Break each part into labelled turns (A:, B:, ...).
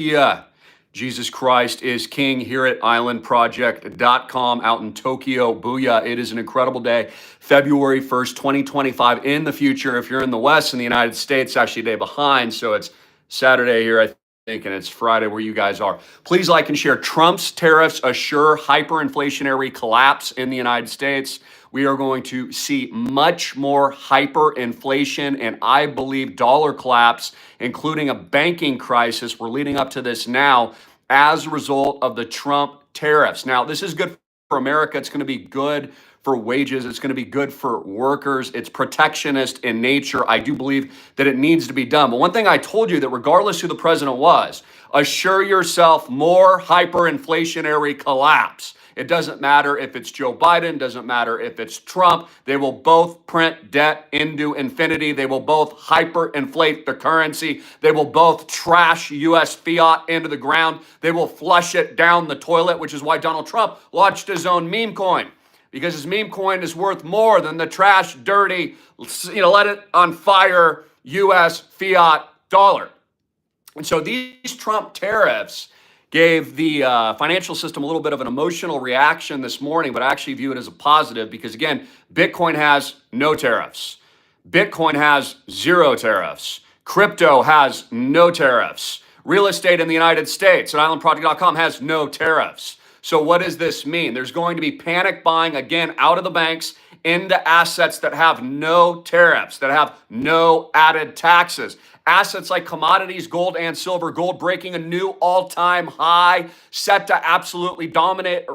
A: Yeah, Jesus Christ is King here at islandproject.com out in Tokyo. Booyah. It is an incredible day. February 1st, 2025 in the future. If you're in the West in the United States, actually a day behind. So it's Saturday here, I think, and it's Friday where you guys are. Please like and share. Trump's tariffs assure hyperinflationary collapse in the United States. We are going to see much more hyperinflation and I believe dollar collapse, including a banking crisis. We're leading up to this now as a result of the Trump tariffs. Now, this is good for America. It's going to be good for wages. It's going to be good for workers. It's protectionist in nature. I do believe that it needs to be done. But one thing I told you that regardless who the president was, assure yourself more hyperinflationary collapse. It doesn't matter if it's Joe Biden, doesn't matter if it's Trump. They will both print debt into infinity. They will both hyperinflate the currency. They will both trash U.S. fiat into the ground. They will flush it down the toilet, which is why Donald Trump launched his own meme coin, because his meme coin is worth more than the trash, dirty, let it on fire U.S. fiat dollar. And so these Trump tariffs gave the financial system a little bit of an emotional reaction this morning, but I actually view it as a positive because, again, Bitcoin has no tariffs. Bitcoin has zero tariffs. Crypto has no tariffs. Real estate in the United States at islandproject.com has no tariffs. So what does this mean? There's going to be panic buying, again, out of the banks into assets that have no tariffs, that have no added taxes. Assets like commodities, gold and silver, gold breaking a new all-time high, set to absolutely dominate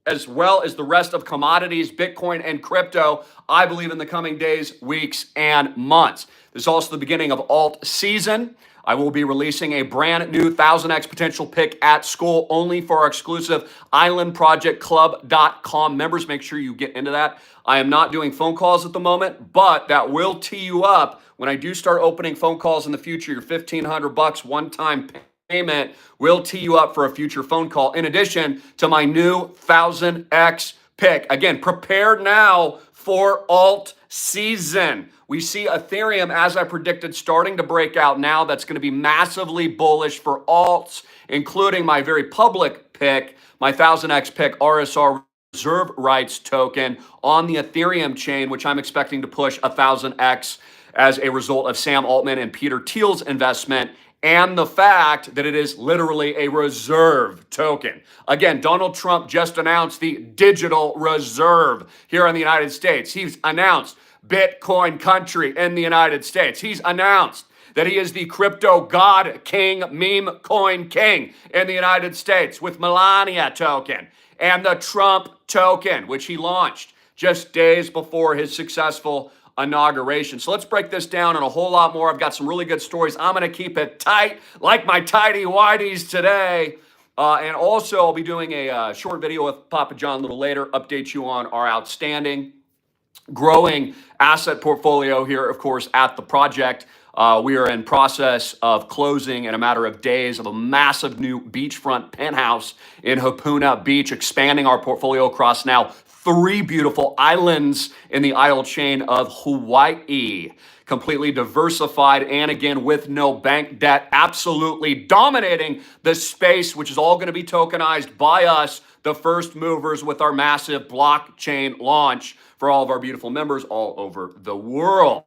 A: as well as the rest of commodities, Bitcoin and crypto, I believe in the coming days, weeks, and months. This is also the beginning of alt season. I will be releasing a brand new 1000x potential pick at school only for our exclusive islandprojectclub.com members. Make sure you get into that. I am not doing phone calls at the moment, but that will tee you up when I do start opening phone calls in the future. Your $1,500 one-time payment will tee you up for a future phone call, in addition to my new 1000x pick. Again, prepared now for alt season. We see Ethereum, as I predicted, starting to break out now. That's going to be massively bullish for alts, including my very public pick, my 1000x pick RSR reserve rights token on the Ethereum chain, which I'm expecting to push 1000x as a result of Sam Altman and Peter Thiel's investment and the fact that it is literally a reserve token. Again, Donald Trump just announced the digital reserve here in the United States. He's announced Bitcoin country in the United States. He's announced that he is the crypto god king, meme coin king in the United States with Melania token and the Trump token, which he launched just days before his successful inauguration. So let's break this down and a whole lot more. I've got some really good stories. I'm going to keep it tight, like my tidy whities today. And also, I'll be doing a short video with Papa John a little later, update you on our outstanding, growing asset portfolio here, of course, at the project. We are in process of closing in a matter of days of a massive new beachfront penthouse in Hapuna Beach, expanding our portfolio across now 3 beautiful islands in the isle chain of Hawaii. Completely diversified and, again, with no bank debt, absolutely dominating the space, which is all going to be tokenized by us, the first movers, with our massive blockchain launch for all of our beautiful members all over the world.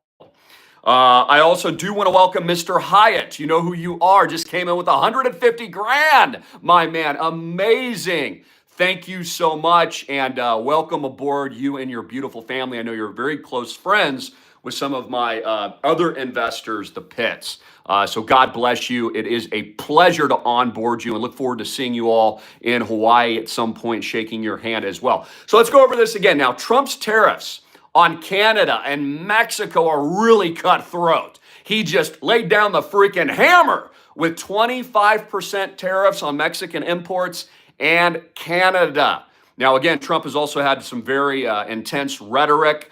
A: I also do want to welcome Mr. Hyatt. You know who you are. Just came in with 150 grand, my man. Amazing. Thank you so much, and welcome aboard, you and your beautiful family. I know you're very close friends with some of my other investors, the Pitts. So God bless you. It is a pleasure to onboard you and look forward to seeing you all in Hawaii at some point, shaking your hand as well. So let's go over this again. Now, Trump's tariffs on Canada and Mexico are really cutthroat. He just laid down the freaking hammer with 25% tariffs on Mexican imports and Canada. Now, again, Trump has also had some very intense rhetoric,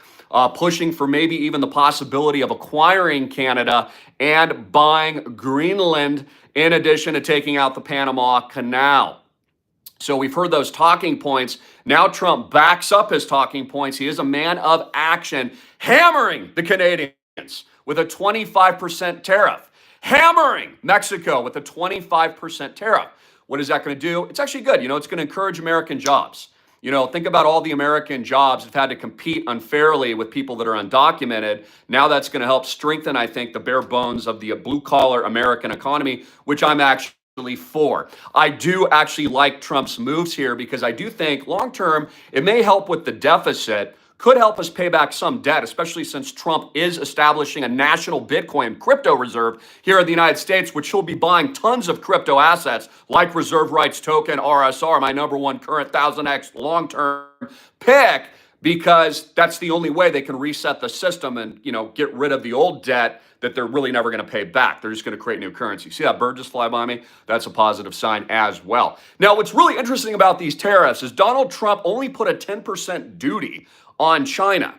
A: pushing for maybe even the possibility of acquiring Canada and buying Greenland, in addition to taking out the Panama Canal. So we've heard those talking points. Now Trump backs up his talking points. He is a man of action, hammering the Canadians with a 25% tariff. hammering Mexico with a 25% tariff. What is that going to do? It's actually good. It's going to encourage American jobs. Think about all the American jobs that have had to compete unfairly with people that are undocumented. Now that's going to help strengthen, I think, the bare bones of the blue collar American economy, which I'm actually for. I do actually like Trump's moves here because I do think long term it may help with the deficit, could help us pay back some debt, especially since Trump is establishing a national Bitcoin crypto reserve here in the United States, which he'll be buying tons of crypto assets like reserve rights token, RSR, my number one current 1000X long-term pick, because that's the only way they can reset the system and, get rid of the old debt that they're really never going to pay back. They're just going to create new currency. See that bird just fly by me? That's a positive sign as well. Now, what's really interesting about these tariffs is Donald Trump only put a 10% duty on China.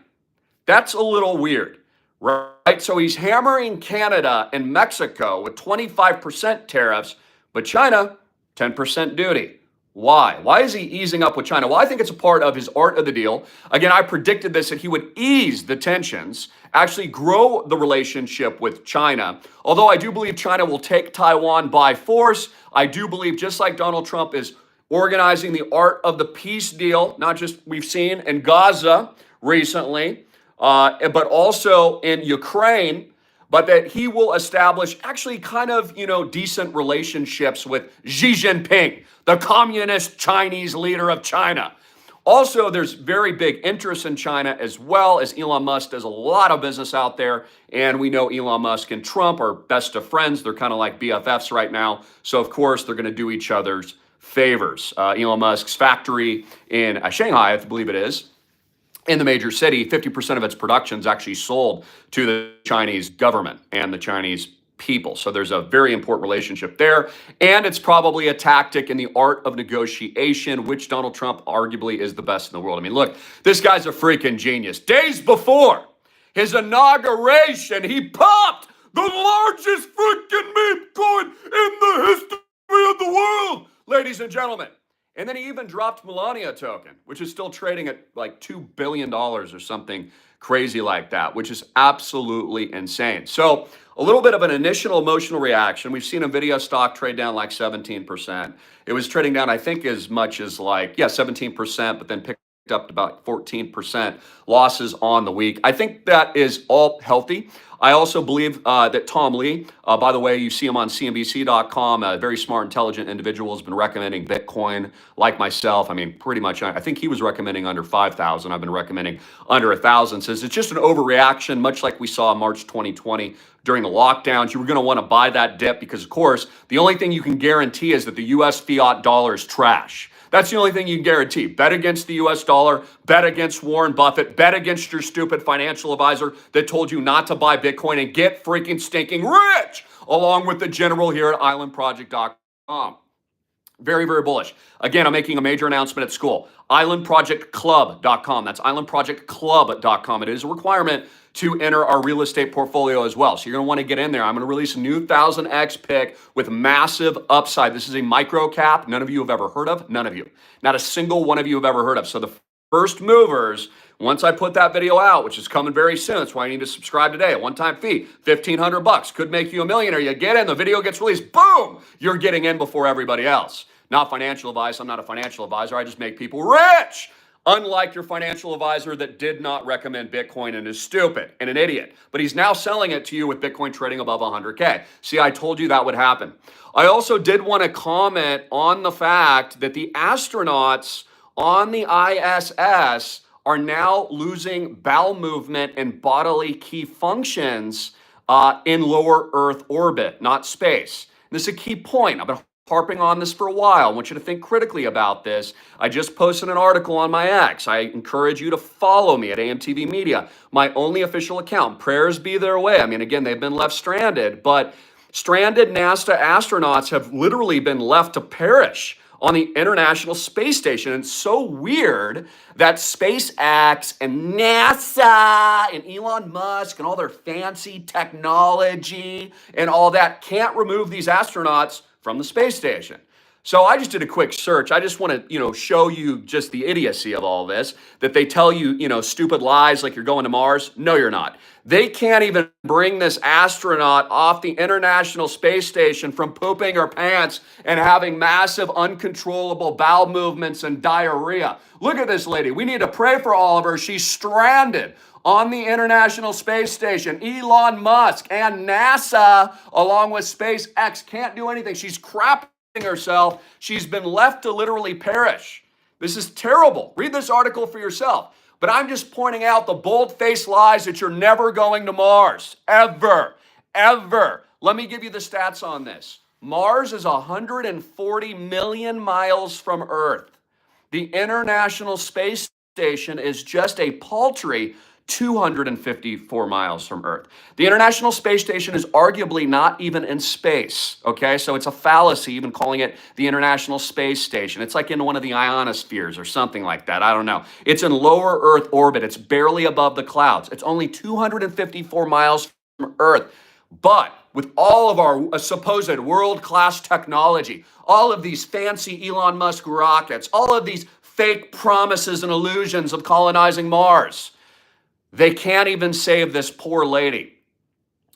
A: That's a little weird, right? So he's hammering Canada and Mexico with 25% tariffs, but China, 10% duty. Why? Why is he easing up with China? Well, I think it's a part of his art of the deal. Again, I predicted this, that he would ease the tensions, actually grow the relationship with China. Although I do believe China will take Taiwan by force, I do believe, just like Donald Trump is organizing the art of the peace deal, not just we've seen in Gaza recently, but also in Ukraine, but that he will establish actually kind of, decent relationships with Xi Jinping, the communist Chinese leader of China. Also, there's very big interest in China as well, as Elon Musk does a lot of business out there. And we know Elon Musk and Trump are best of friends. They're kind of like BFFs right now. So, of course, they're going to do each other's favors. Elon Musk's factory in Shanghai, I believe it is, in the major city, 50% of its production is actually sold to the Chinese government and the Chinese people. So there's a very important relationship there. And it's probably a tactic in the art of negotiation, which Donald Trump arguably is the best in the world. I mean, look, this guy's a freaking genius. Days before his inauguration, he popped the largest freaking meme coin in the history of the world, ladies and gentlemen. And then he even dropped Melania token, which is still trading at like $2 billion or something crazy like that, which is absolutely insane. So a little bit of an initial emotional reaction. We've seen NVIDIA stock trade down like 17%. It was trading down, I think, as much as 17%, but then picked up about 14% losses on the week. I think that is all healthy. I also believe that Tom Lee, by the way, you see him on CNBC.com, a very smart, intelligent individual, has been recommending Bitcoin like myself. I mean, pretty much, I think he was recommending under 5,000. I've been recommending under 1,000. Says it's just an overreaction, much like we saw in March 2020 during the lockdowns. You were going to want to buy that dip because, of course, the only thing you can guarantee is that the U.S. fiat dollar is trash. That's the only thing you can guarantee. Bet against the US dollar, bet against Warren Buffett, bet against your stupid financial advisor that told you not to buy Bitcoin, and get freaking stinking rich, along with the general here at islandproject.com. Very, very bullish. Again, I'm making a major announcement at school. Islandprojectclub.com. That's islandprojectclub.com. It is a requirement to enter our real estate portfolio as well. So you're going to want to get in there. I'm going to release a new 1000X pick with massive upside. This is a micro cap. None of you have ever heard of. None of you. Not a single one of you have ever heard of. So the first movers, once I put that video out, which is coming very soon, that's why you need to subscribe today. A one-time fee, $1,500, could make you a millionaire. You get in, the video gets released, boom, you're getting in before everybody else. Not financial advice. I'm not a financial advisor. I just make people rich. Unlike your financial advisor that did not recommend Bitcoin and is stupid and an idiot. But he's now selling it to you with Bitcoin trading above 100K. See, I told you that would happen. I also did want to comment on the fact that the astronauts on the ISS are now losing bowel movement and bodily key functions in lower Earth orbit, not space. This is a key point. I've been harping on this for a while. I want you to think critically about this. I just posted an article on my X. I encourage you to follow me at AMTV Media, my only official account. Prayers be their way. I mean, again, they've been left stranded, but stranded NASA astronauts have literally been left to perish on the International Space Station. And it's so weird that SpaceX and NASA and Elon Musk and all their fancy technology and all that can't remove these astronauts from the space station. So I just did a quick search. I just want to, show you just the idiocy of all this, that they tell you, stupid lies like you're going to Mars. No, you're not. They can't even bring this astronaut off the International Space Station from pooping her pants and having massive uncontrollable bowel movements and diarrhea. Look at this lady. We need to pray for all of her. She's stranded on the International Space Station. Elon Musk and NASA, along with SpaceX, can't do anything. She's crapping herself. She's been left to literally perish. This is terrible. Read this article for yourself. But I'm just pointing out the bold-faced lies that you're never going to Mars. Ever. Ever. Let me give you the stats on this. Mars is 140 million miles from Earth. The International Space Station is just a paltry 254 miles from Earth. The International Space Station is arguably not even in space, okay? So it's a fallacy even calling it the International Space Station. It's like in one of the ionospheres or something like that. I don't know. It's in lower Earth orbit. It's barely above the clouds. It's only 254 miles from Earth. But with all of our supposed world-class technology, all of these fancy Elon Musk rockets, all of these fake promises and illusions of colonizing Mars, they can't even save this poor lady.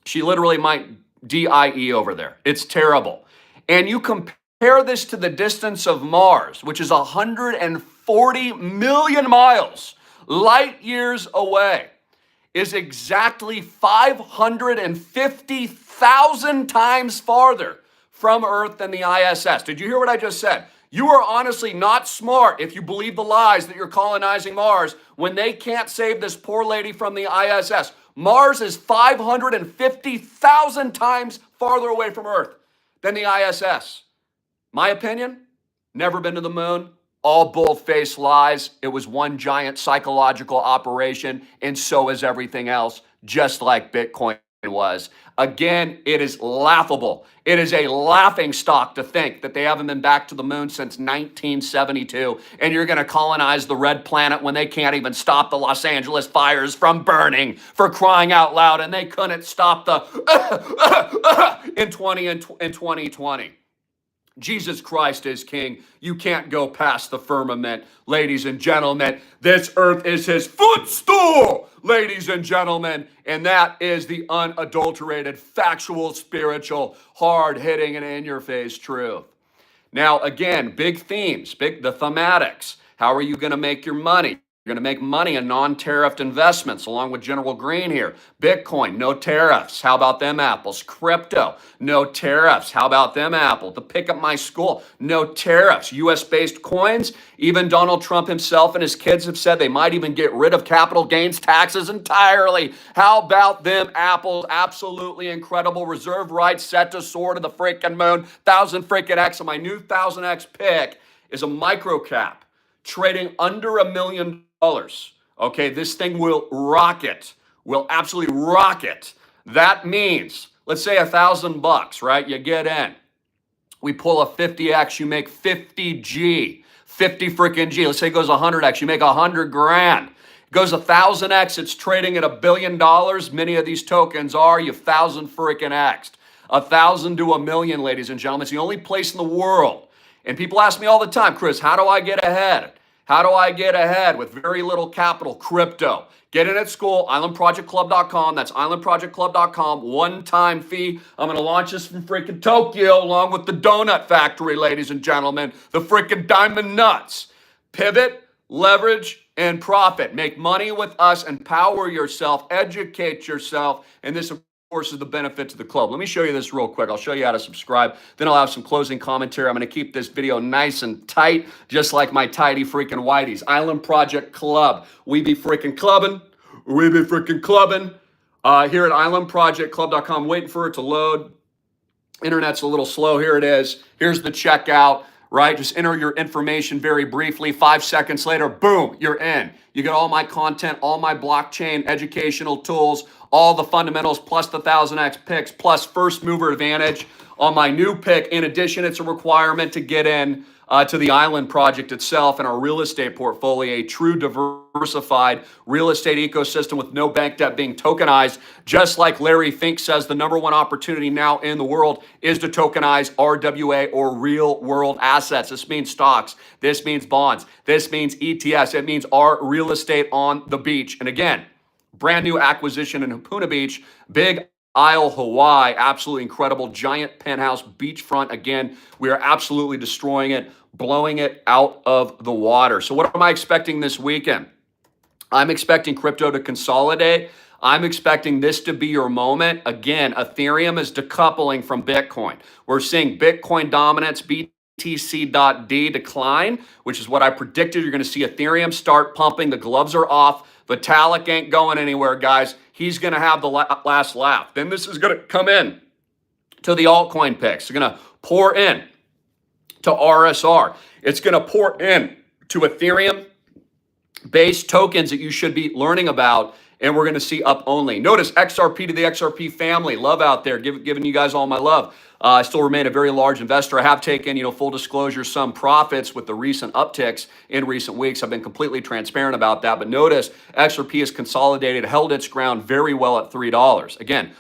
A: She literally might die over there. It's terrible. And you compare this to the distance of Mars, which is 140 million miles, light years away, is exactly 550,000 times farther from Earth than the ISS. Did you hear what I just said? You are honestly not smart if you believe the lies that you're colonizing Mars when they can't save this poor lady from the ISS. Mars is 550,000 times farther away from Earth than the ISS. My opinion, never been to the moon. All bold-faced lies. It was one giant psychological operation, and so is everything else, just like Bitcoin was. Again, it is laughable. It is a laughing stock to think that they haven't been back to the moon since 1972, and you're going to colonize the red planet when they can't even stop the Los Angeles fires from burning, for crying out loud, and they couldn't stop the in 2020. Jesus Christ is king. You can't go past the firmament, ladies and gentlemen. This earth is his footstool, ladies and gentlemen. And that is the unadulterated, factual, spiritual, hard-hitting, and in-your-face truth. Now, again, big themes, the thematics. How are you going to make your money? You're going to make money in non-tariffed investments, along with General Greene here. Bitcoin, no tariffs. How about them apples? Crypto, no tariffs. How about them apples? To pick up my school, no tariffs. U.S.-based coins, even Donald Trump himself and his kids have said they might even get rid of capital gains taxes entirely. How about them apples? Absolutely incredible. Reserve rights set to soar to the freaking moon. 1,000 freaking X. And my new 1,000X pick is a micro cap, trading under $1 million. Okay, this thing will rocket, will absolutely rocket. That means, let's say $1,000, right? You get in. We pull a 50X, you make 50G, 50 freaking G. Let's say it goes 100X, you make 100 grand. It goes 1,000X, it's trading at $1 billion. Many of these tokens are, you 1,000 freaking X'd. 1,000 to 1 million, ladies and gentlemen. It's the only place in the world. And people ask me all the time, Chris, how do I get ahead? How do I get ahead with very little capital? Crypto. Get in at school, islandprojectclub.com. That's islandprojectclub.com. One-time fee. I'm going to launch this from freaking Tokyo along with the donut factory, ladies and gentlemen. The freaking diamond nuts. Pivot, leverage, and profit. Make money with us. Empower yourself. Educate yourself. And this, of course, is the benefit to the club. Let me show you this real quick. I'll show you how to subscribe. Then I'll have some closing commentary. I'm going to keep this video nice and tight, just like my tidy freaking whiteys. Island Project Club. We be freaking clubbing. We be freaking clubbing. Here at islandprojectclub.com. Waiting for it to load. Internet's a little slow. Here it is. Here's the checkout, right? Just enter your information very briefly. 5 seconds later, boom, you're in. You get all my content, all my blockchain educational tools, all the fundamentals, plus the 1,000X picks, plus first mover advantage on my new pick. In addition, it's a requirement to get in to the island project itself and our real estate portfolio, a true diversified real estate ecosystem with no bank debt being tokenized. Just like Larry Fink says, the number one opportunity now in the world is to tokenize RWA or real world assets. This means stocks. This means bonds. This means ETFs. It means our real estate on the beach. And again, brand new acquisition in Hapuna Beach, Big Isle, Hawaii, absolutely incredible, giant penthouse beachfront. Again, we are absolutely destroying it, blowing it out of the water. So what am I expecting this weekend? I'm expecting crypto to consolidate. I'm expecting this to be your moment. Again, Ethereum is decoupling from Bitcoin. We're seeing Bitcoin dominance, BTC.D decline, which is what I predicted. You're going to see Ethereum start pumping. The gloves are off. Vitalik ain't going anywhere, guys. He's going to have the last laugh. Then this is going to come in to the altcoin picks. They're going to pour in to RSR. It's going to pour in to Ethereum-based tokens that you should be learning about, and we're going to see up only. Notice XRP to the XRP family. Love out there, giving you guys all my love. I still remain a very large investor. I have taken, full disclosure, some profits with the recent upticks in recent weeks. I've been completely transparent about that. But notice XRP has consolidated, held its ground very well at $3. Again,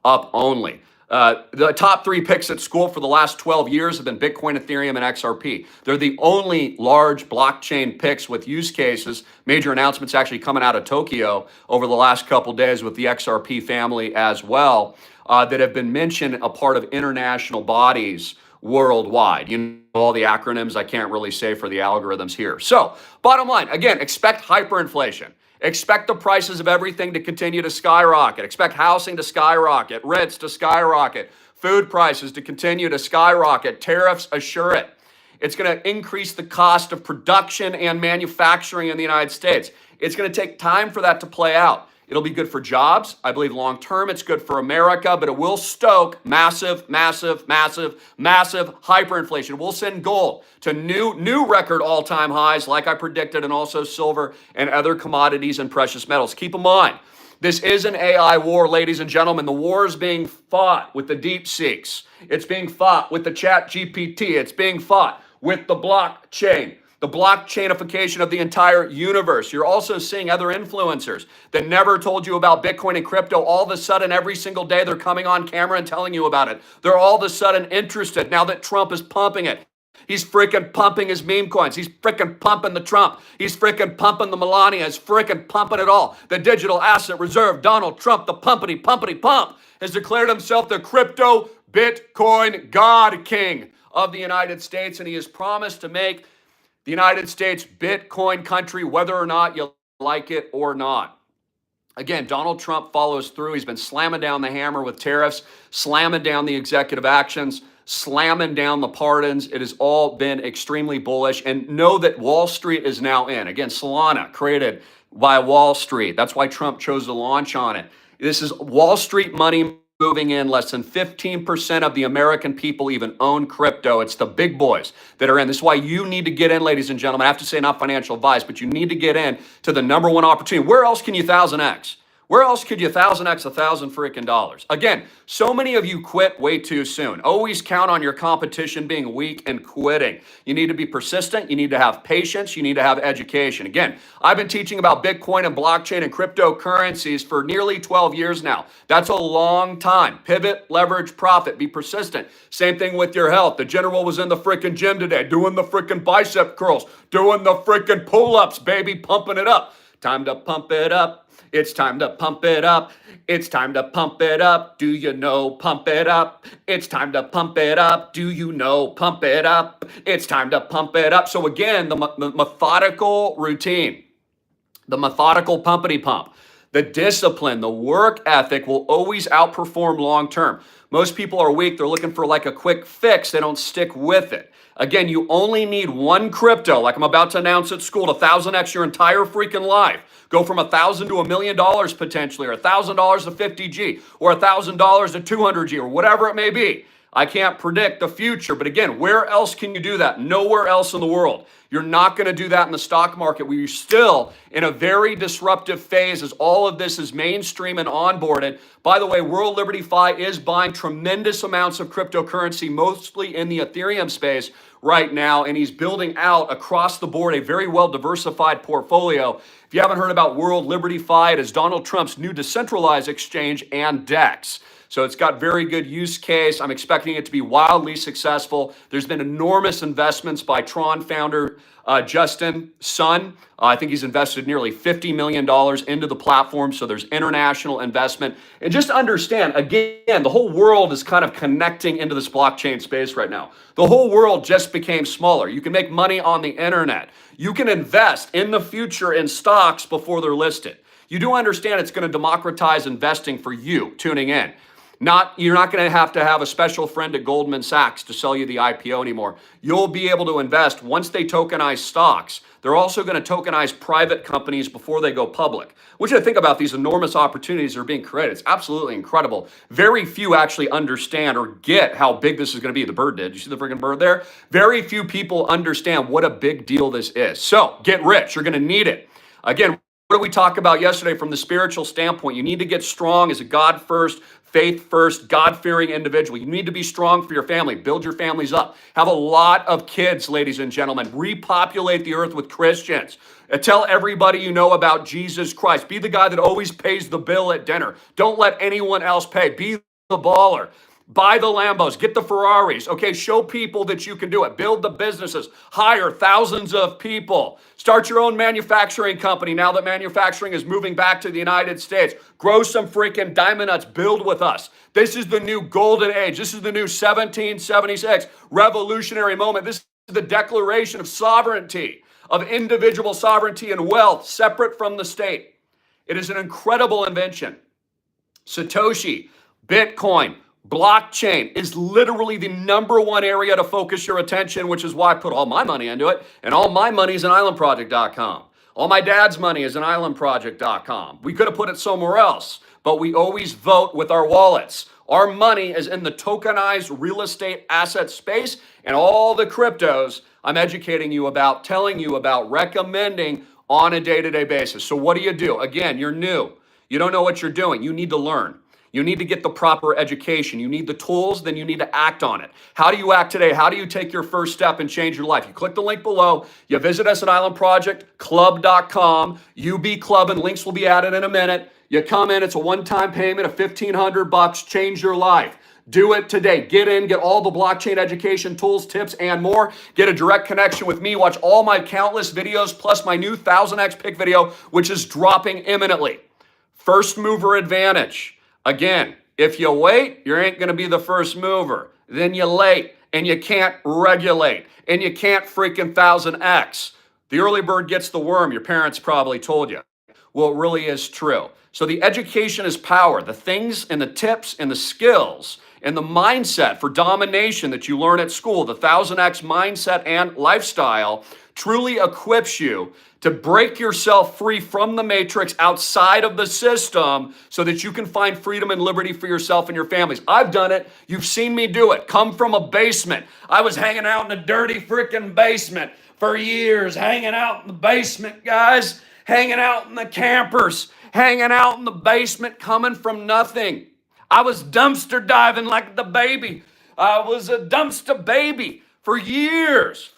A: up only. The top three picks at school for the last 12 years have been Bitcoin, Ethereum, and XRP. They're the only large blockchain picks with use cases. Major announcements actually coming out of Tokyo over the last couple days with the XRP family as well, that have been mentioned a part of international bodies worldwide. All the acronyms I can't really say for the algorithms here. So bottom line, again, expect hyperinflation. Expect the prices of everything to continue to skyrocket. Expect housing to skyrocket, rents to skyrocket, food prices to continue to skyrocket. Tariffs assure it. It's going to increase the cost of production and manufacturing in the United States. It's going to take time for that to play out. It'll be good for jobs. I believe long term it's good for America, but it will stoke massive, massive, massive, massive hyperinflation. We'll send gold to new record all-time highs like I predicted, and also silver and other commodities and precious metals. Keep in mind, this is an AI war, ladies and gentlemen. The war is being fought with the deep seeks. It's being fought with the chat GPT. It's being fought with the blockchain. The blockchainification of the entire universe. You're also seeing other influencers that never told you about Bitcoin and crypto. All of a sudden, every single day, they're coming on camera and telling you about it. They're all of a sudden interested now that Trump is pumping it. He's freaking pumping his meme coins. He's freaking pumping the Trump. He's freaking pumping the Melania. He's freaking pumping it all. The digital asset reserve, Donald Trump, the pumpity pump, has declared himself the crypto Bitcoin God King of the United States, and he has promised to make the United States Bitcoin country, whether or not you like it or not. Again, Donald Trump follows through. He's been slamming down the hammer with tariffs, slamming down the executive actions, slamming down the pardons. It has all been extremely bullish. And know that Wall Street is now in. Again, Solana created by Wall Street. That's why Trump chose to launch on it. This is Wall Street money moving in. Less than 15% of the American people even own crypto. It's the big boys that are in. This is why you need to get in, ladies and gentlemen. I have to say, not financial advice, but you need to get in to the number one opportunity. Where else can you 1000x? Where else could you 1000x $1,000 Again, so many of you quit way too soon. Always count on your competition being weak and quitting. You need to be persistent. You need to have patience. You need to have education. Again, I've been teaching about Bitcoin and blockchain and cryptocurrencies for nearly 12 years now. That's a long time. Pivot, leverage, profit. Be persistent. Same thing with your health. The general was in the freaking gym today doing the freaking bicep curls, doing the freaking pull-ups, baby, pumping it up. Time to pump it up. It's time to pump it up. It's time to pump it up. Do you know pump it up? It's time to pump it up. Do you know pump it up? It's time to pump it up. So again, the methodical routine, the methodical pumpity pump, the discipline, the work ethic will always outperform long term. Most people are weak. They're looking for like a quick fix. They don't stick with it. Again, you only need one crypto, like I'm about to announce at school, to 1000x your entire freaking life. Go from $1,000 to $1 million potentially, or $1,000 to 50G, or $1,000 to 200G, or whatever it may be. I can't predict the future. But again, where else can you do that? Nowhere else in the world. You're not going to do that in the stock market. We're still in a very disruptive phase as all of this is mainstream and onboarded. By the way, World Liberty Fi is buying tremendous amounts of cryptocurrency, mostly in the Ethereum space right now, and he's building out across the board a very well diversified portfolio. If you haven't heard about World Liberty Fi, it is Donald Trump's new decentralized exchange and DEX. So it's got very good use case. I'm expecting it to be wildly successful. There's been enormous investments by Tron founder Justin Sun. I think he's invested nearly $50 million into the platform. So there's international investment. And just understand, again, the whole world is kind of connecting into this blockchain space right now. The whole world just became smaller. You can make money on the internet. You can invest in the future in stocks before they're listed. You do understand it's going to democratize investing for you tuning in. You're not going to have a special friend at Goldman Sachs to sell you the IPO anymore. You'll be able to invest once they tokenize stocks. They're also going to tokenize private companies before they go public. What you think about these enormous opportunities that are being created? It's absolutely incredible. Very few actually understand or get how big this is going to be. The bird did. You see the freaking bird there? Very few people understand what a big deal this is. So get rich. You're going to need it. Again, what did we talk about yesterday from the spiritual standpoint? You need to get strong as a God first, faith first, God-fearing individual. You need to be strong for your family. Build your families up. Have a lot of kids, ladies and gentlemen. Repopulate the earth with Christians. Tell everybody you know about Jesus Christ. Be the guy that always pays the bill at dinner. Don't let anyone else pay. Be the baller. Buy the Lambos, get the Ferraris, okay? Show people that you can do it. Build the businesses, hire thousands of people. Start your own manufacturing company now that manufacturing is moving back to the United States. Grow some freaking diamond nuts, build with us. This is the new golden age. This is the new 1776 revolutionary moment. This is the declaration of sovereignty, of individual sovereignty and wealth separate from the state. It is an incredible invention. Satoshi, Bitcoin, blockchain is literally the number one area to focus your attention, which is why I put all my money into it. And all my money is in islandproject.com. All my dad's money is in islandproject.com. We could have put it somewhere else, but we always vote with our wallets. Our money is in the tokenized real estate asset space, and all the cryptos I'm educating you about, telling you about, recommending on a day-to-day basis. So what do? Again, you're new. You don't know what you're doing. You need to learn. You need to get the proper education. You need the tools, then you need to act on it. How do you act today? How do you take your first step and change your life? You click the link below. You visit us at islandprojectclub.com. UB Club, and links will be added in a minute. You come in. It's a one-time payment of $1,500. Change your life. Do it today. Get in, get all the blockchain education tools, tips, and more. Get a direct connection with me. Watch all my countless videos, plus my new 1000x pick video, which is dropping imminently. First mover advantage. Again, if you wait, you ain't going to be the first mover. Then you're late, and you can't regulate, and you can't freaking 1000x. The early bird gets the worm, your parents probably told you. Well, it really is true. So the education is power. The things and the tips and the skills and the mindset for domination that you learn at school, the 1000x mindset and lifestyle, truly equips you to break yourself free from the matrix outside of the system so that you can find freedom and liberty for yourself and your families. I've done it. You've seen me do it. Come from a basement. I was hanging out in a dirty freaking basement for years, hanging out in the basement, guys, hanging out in the campers, hanging out in the basement, coming from nothing. I was dumpster diving like the baby. I was a dumpster baby for years.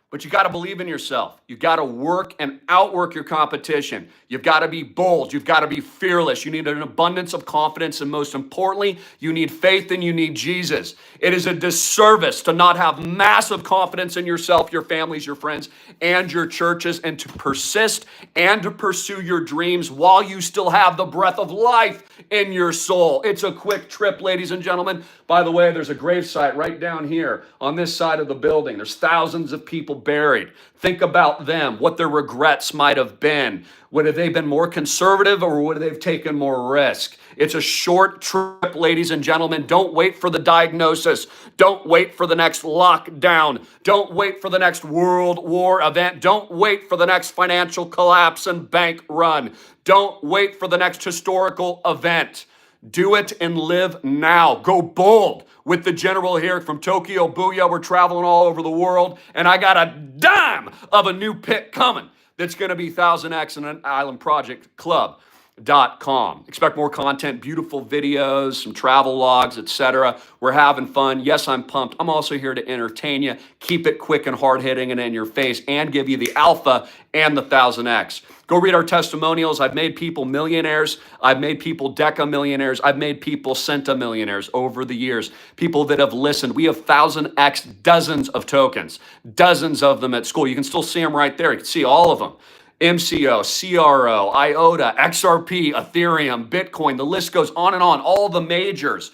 A: But you got to believe in yourself. You got to work and outwork your competition. You've got to be bold. You've got to be fearless. You need an abundance of confidence. And most importantly, you need faith and you need Jesus. It is a disservice to not have massive confidence in yourself, your families, your friends, and your churches, and to persist and to pursue your dreams while you still have the breath of life in your soul. It's a quick trip, ladies and gentlemen. By the way, there's a gravesite right down here on this side of the building. There's thousands of people buried. Think about them, what their regrets might have been. Would have they been more conservative, or would they have taken more risk? It's a short trip, ladies and gentlemen. Don't wait for the diagnosis. Don't wait for the next lockdown. Don't wait for the next world war event. Don't wait for the next financial collapse and bank run. Don't wait for the next historical event. Do it and live now. Go bold with the general here from Tokyo Booyah. We're traveling all over the world, and I got a dime of a new pick coming that's going to be 1000X in an Island Project Club.com. Expect more content, beautiful videos, some travel logs, etc. We're having fun. Yes, I'm pumped. I'm also here to entertain you, keep it quick and hard-hitting and in your face, and give you the alpha and the 1000X. Go read our testimonials. I've made people millionaires. I've made people deca millionaires. I've made people centa millionaires over the years. People that have listened. We have 1000X, dozens of tokens, dozens of them at school. You can still see them right there. You can see all of them. MCO, CRO, IOTA, XRP, Ethereum, Bitcoin, the list goes on and on. All the majors,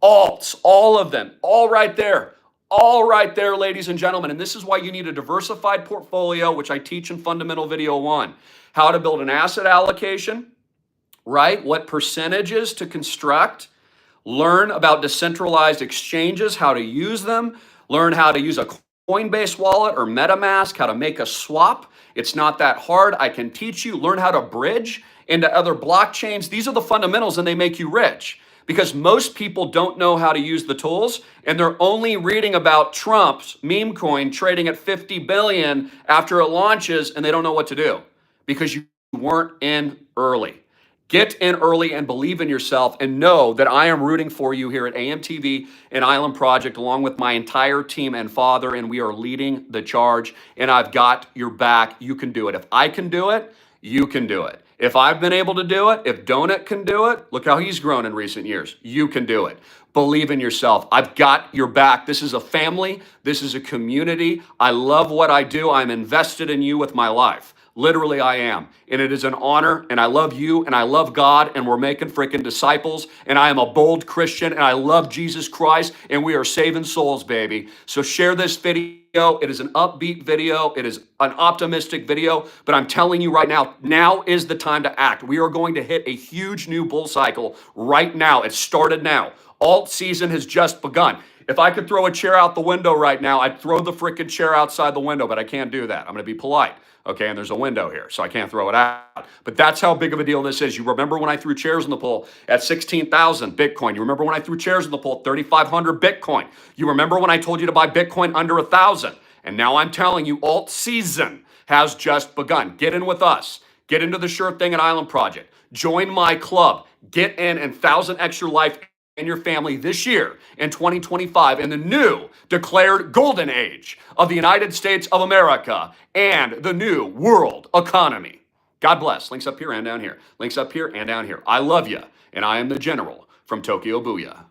A: alts, all of them, all right there. All right there, ladies and gentlemen. And this is why you need a diversified portfolio, which I teach in Fundamental Video 1. How to build an asset allocation, right? What percentages to construct. Learn about decentralized exchanges, how to use them. Learn how to use a Coinbase wallet or MetaMask, how to make a swap. It's not that hard. I can teach you. Learn how to bridge into other blockchains. These are the fundamentals, and they make you rich. Because most people don't know how to use the tools, and they're only reading about Trump's meme coin trading at 50 billion after it launches, and they don't know what to do because you weren't in early. Get in early and believe in yourself, and know that I am rooting for you here at AMTV and Island Project, along with my entire team and father, and we are leading the charge, and I've got your back. You can do it. If I can do it, you can do it. If I've been able to do it, if Donut can do it, look how he's grown in recent years. You can do it. Believe in yourself. I've got your back. This is a family. This is a community. I love what I do. I'm invested in you with my life. Literally, I am. And it is an honor, and I love you, and I love God, and we're making freaking disciples, and I am a bold Christian, and I love Jesus Christ, and we are saving souls, baby. So share this video. It is an upbeat video. It is an optimistic video, but I'm telling you right now, now is the time to act. We are going to hit a huge new bull cycle right now. It started now. Alt season has just begun. If I could throw a chair out the window right now, I'd throw the freaking chair outside the window, but I can't do that. I'm going to be polite. Okay, and there's a window here, so I can't throw it out. But that's how big of a deal this is. You remember when I threw chairs in the pool at 16,000 Bitcoin. You remember when I threw chairs in the pool at 3,500 Bitcoin. You remember when I told you to buy Bitcoin under 1,000. And now I'm telling you, alt season has just begun. Get in with us. Get into the sure thing at Island Project. Join my club. Get in and 1000X your life and your family this year in 2025 in the new declared golden age of the United States of America and the new world economy. God bless. Links up here and down here. Links up here and down here. I love you, and I am the general from Tokyo Booyah.